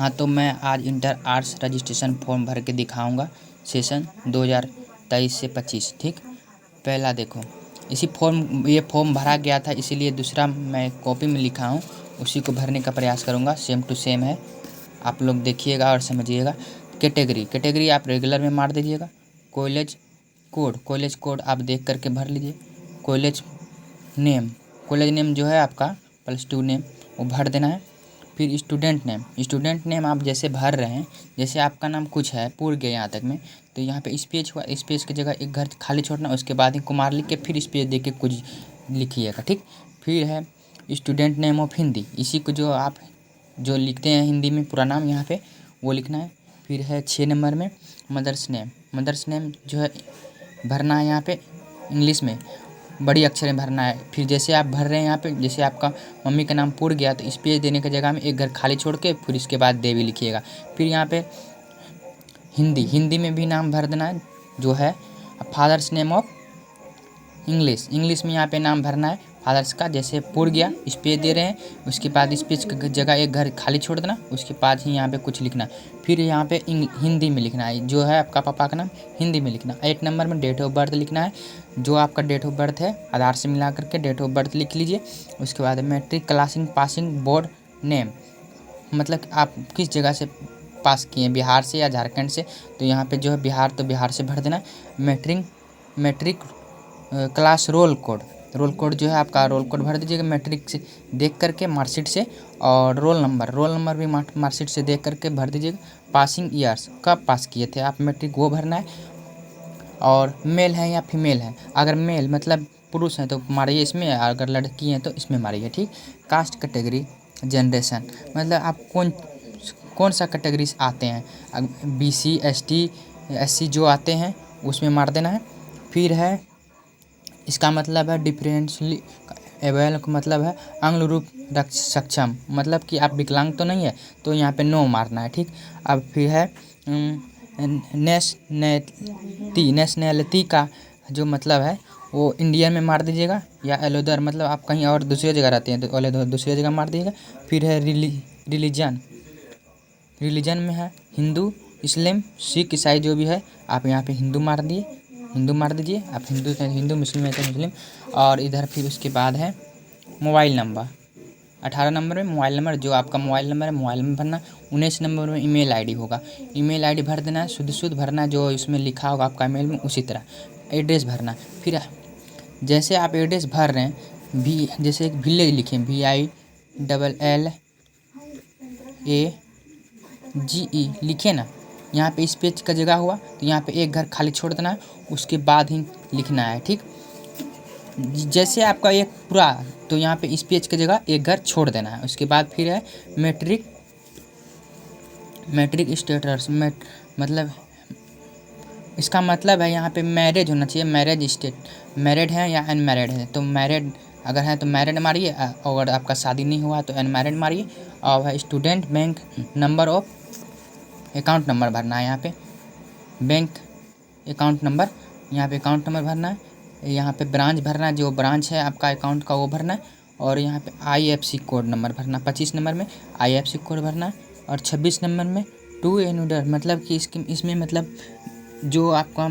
हाँ, तो मैं आज इंटर आर्ट्स रजिस्ट्रेशन फॉर्म भर के दिखाऊंगा सेशन 2023 से 25। ठीक, पहला देखो, ये फॉर्म भरा गया था, इसीलिए दूसरा मैं कॉपी में लिखा हूँ, उसी को भरने का प्रयास करूँगा। सेम टू सेम है, आप लोग देखिएगा और समझिएगा। कैटेगरी आप रेगुलर में मार दीजिएगा। कॉलेज कोड आप देख करके भर लीजिए। कॉलेज नेम जो है आपका +2 नेम, वो भर देना है। फिर स्टूडेंट नेम आप जैसे भर रहे हैं, जैसे आपका नाम कुछ है पूर्ण गया यहाँ तक में, तो यहाँ पे स्पेस हुआ, स्पेस की जगह एक घर खाली छोड़ना, उसके बाद ही कुमार लिख के फिर स्पेस दे के कुछ लिखिएगा। ठीक, फिर है स्टूडेंट नेम ऑफ हिंदी, इसी को जो आप जो लिखते हैं हिंदी में पूरा नाम यहाँ पे वो लिखना है। फिर है 6 नंबर में मदर्स नेम जो है भरना है यहाँ पे इंग्लिश में, बड़ी अक्षर में भरना है। फिर जैसे आप भर रहे हैं यहाँ पे, जैसे आपका मम्मी का नाम पूर्ण गया तो स्पेस देने की जगह में एक घर खाली छोड़ के फिर इसके बाद देवी लिखिएगा। फिर यहाँ पे हिंदी में भी नाम भर देना है, जो है फादर्स नेम ऑफ इंग्लिश में यहाँ पे नाम भरना है फादर्स का। जैसे पूर्ण गया स्पेस दे रहे हैं, उसके बाद स्पेस की जगह एक घर खाली छोड़ देना, उसके बाद ही यहाँ पे कुछ लिखना। फिर यहाँ पे हिंदी में लिखना है, जो है आपका पापा का नाम हिंदी में लिखना। 8 नंबर में डेट ऑफ बर्थ लिखना है, जो आपका डेट ऑफ बर्थ है आधार से मिला करके डेट ऑफ बर्थ लिख लीजिए। उसके बाद मैट्रिक क्लासिंग पासिंग बोर्ड नेम, मतलब आप किस जगह से पास किए हैं, बिहार से या झारखंड से, तो यहाँ पे जो है बिहार, तो बिहार से भर देना। मैट्रिक क्लास रोल कोड जो है आपका रोल कोड भर दीजिएगा मैट्रिक से देख करके मार्कशीट से। और रोल नंबर भी मार्कशीट से देख करके भर दीजिएगा। पासिंग ईयर्स, कब पास किए थे आप मैट्रिक, वो भरना है। और मेल है या फीमेल है, अगर मेल मतलब पुरुष हैं तो मारिए इसमें, अगर लड़की हैं तो इसमें मारिए। ठीक, कास्ट कैटेगरी जनरेशन, मतलब आप कौन सा कैटेगरी से आते हैं, BC ST SC जो आते हैं उसमें मार देना है। फिर है इसका मतलब है डिफरेंशियली एबल का मतलब है अंग रूप सक्षम, मतलब कि आप विकलांग तो नहीं है, तो यहाँ पे नो मारना है। ठीक, अब फिर है नेशनैलिटी का जो मतलब है वो इंडिया में मार दीजिएगा, या एलोदर मतलब आप कहीं और दूसरी जगह रहते हैं तो एलोदर दूसरी जगह मार दीजिएगा। फिर है रिलीजन में है हिंदू इस्लाम सिख ईसाई जो भी है, आप यहाँ पे हिंदू मार दीजिए। आप हिंदू मुस्लिम है तो मुस्लिम। और इधर फिर उसके बाद है मोबाइल नंबर, 18 नंबर में मोबाइल नंबर, जो आपका मोबाइल नंबर है मोबाइल नंबर भरना। 19 नंबर में ईमेल आईडी होगा, ईमेल आईडी भर देना है, शुद्ध भरना, जो इसमें लिखा होगा आपका ईमेल में उसी तरह। एड्रेस भरना, फिर जैसे आप एड्रेस भर रहे हैं जैसे एक विलेज लिखें VILLAGE लिखे ना, यहाँ पे स्पेस का जगह हुआ तो यहाँ पे एक घर खाली छोड़ देना है, उसके बाद ही लिखना है। ठीक, जैसे आपका एक पूरा, तो यहाँ पे स्पेस की जगह एक घर छोड़ देना है। उसके बाद फिर है मैट्रिक स्टेटस, मतलब इसका मतलब है यहाँ पे मैरिज होना चाहिए, मैरिड है या अनमैरिड है, तो मैरिड अगर है तो मैरिड मारिए, अगर आपका शादी नहीं हुआ तो अनमैरिड मारिए। और student bank number of account number भरना है, यहाँ पे बैंक अकाउंट नंबर, यहाँ पे अकाउंट नंबर भरना है। यहाँ पे ब्रांच भरना है, जो ब्रांच है आपका अकाउंट का वो भरना है। और यहाँ पे IFSC कोड नंबर भरना, 25 नंबर में IFSC कोड भरना है। और 26 नंबर में टू एनुडर, मतलब कि इसमें मतलब जो आपका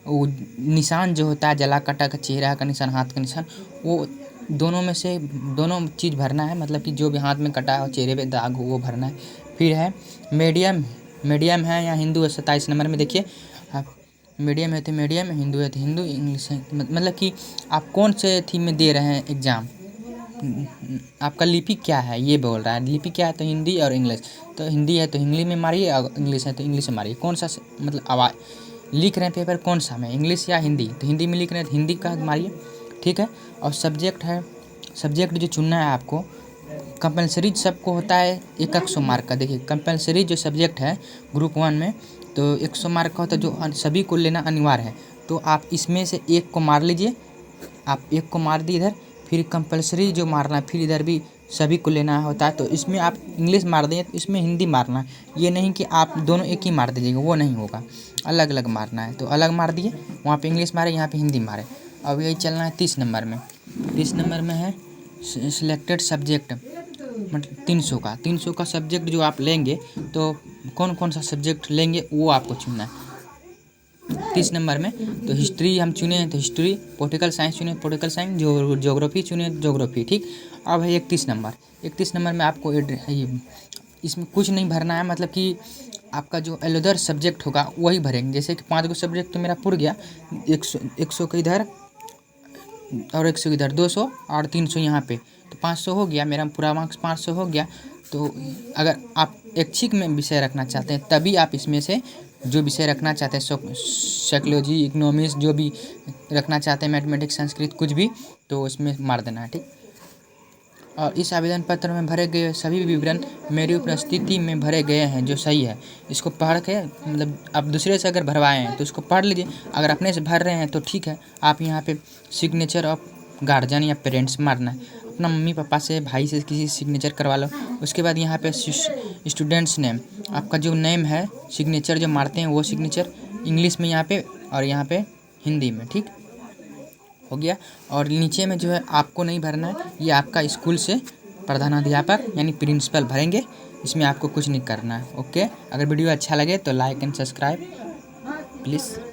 वो निशान जो होता है जला कटा का, चेहरा का निशान, हाथ का निशान, वो दोनों में से दोनों चीज़ भरना है, मतलब कि जो भी हाथ में कटा हो चेहरे पे दाग हो वो भरना है। फिर है मीडियम है या हिंदू है, 27 नंबर में देखिए, आप मीडियम है तो मीडियम, हिंदू है तो हिंदू, इंग्लिश है मतलब कि आप कौन से थीम में दे रहे हैं एग्ज़ाम, आपका लिपि क्या है ये बोल रहा है। लिपि क्या है तो हिंदी और इंग्लिश, तो हिंदी है तो हिंदी में मारिए, और इंग्लिश है तो इंग्लिश में मारिए। कौन सा मतलब आवाज़ लिख रहे हैं पेपर कौन सा में, इंग्लिश या हिंदी, तो हिंदी में लिख रहे हैं तो हिंदी का मारिए। ठीक है, और सब्जेक्ट जो चुनना है आपको, कंपलसरी सबको होता है 100 मार्क का। देखिए कंपलसरी जो सब्जेक्ट है ग्रुप 1 में तो 100 मार्क का होता है, जो सभी को लेना अनिवार्य है, तो आप इसमें से एक को मार लीजिए, आप एक को मार दिए इधर, फिर कंपलसरी जो मारना है फिर इधर भी सभी को लेना होता है, तो इसमें आप इंग्लिश मार देंगे तो इसमें हिंदी मारना है। ये नहीं कि आप दोनों एक ही मार दीजिएगा, वो नहीं होगा, अलग अलग मारना है। तो अलग मार दिए, वहाँ पे इंग्लिश मारे, यहाँ पे हिंदी मारे। अब यही चलना है 30 नंबर में। 30 नंबर में है सिलेक्टेड सब्जेक्ट, मतलब 300 का सब्जेक्ट जो आप लेंगे, तो कौन कौन सा सब्जेक्ट लेंगे वो आपको चुनना है। 30 नंबर में तो हिस्ट्री हम चुने तो हिस्ट्री, पॉलिटिकल साइंस चुने पॉलिटिकल साइंस, ज्योग्राफी चुने ज्योग्राफी, ठीक। अब है 31 नंबर। 31 नंबर में आपको इसमें कुछ नहीं भरना है, मतलब कि आपका जो अदर सब्जेक्ट होगा वही भरेंगे। जैसे कि 5 गो सब्जेक्ट तो मेरा पुर गया, 100 के इधर और 100 इधर, 200 और 300 यहाँ पे, तो 500 हो गया मेरा पूरा मार्क्स, 500 हो गया। तो अगर आप ऐच्छिक में विषय रखना चाहते हैं तभी आप इसमें से जो विषय रखना चाहते हैं, साइकोलॉजी, इकोनॉमिक्स, जो भी रखना चाहते हैं, मैथमेटिक्स, संस्कृत, कुछ भी, तो उसमें मार देना है, ठीक। और इस आवेदन पत्र में भरे गए सभी विवरण मेरी उपस्थिति में भरे गए हैं जो सही है। इसको पढ़ के, मतलब आप दूसरे से अगर भरवाए हैं तो इसको पढ़ लीजिए, अगर अपने से भर रहे हैं तो ठीक है। आप यहाँ पे सिग्नेचर ऑफ गार्जियन या पेरेंट्स मारना है, अपना मम्मी पापा से, भाई से किसी सिग्नेचर करवा लो। उसके बाद यहाँ पे स्टूडेंट्स नेम, आपका जो नेम है, सिग्नेचर जो मारते हैं वो सिग्नेचर इंग्लिश में यहाँ पे और यहाँ पे हिंदी में, ठीक हो गया। और नीचे में जो है आपको नहीं भरना है, ये आपका स्कूल से प्रधानाध्यापक यानी प्रिंसिपल भरेंगे, इसमें आपको कुछ नहीं करना है। ओके, अगर वीडियो अच्छा लगे तो लाइक एंड सब्सक्राइब प्लीज़।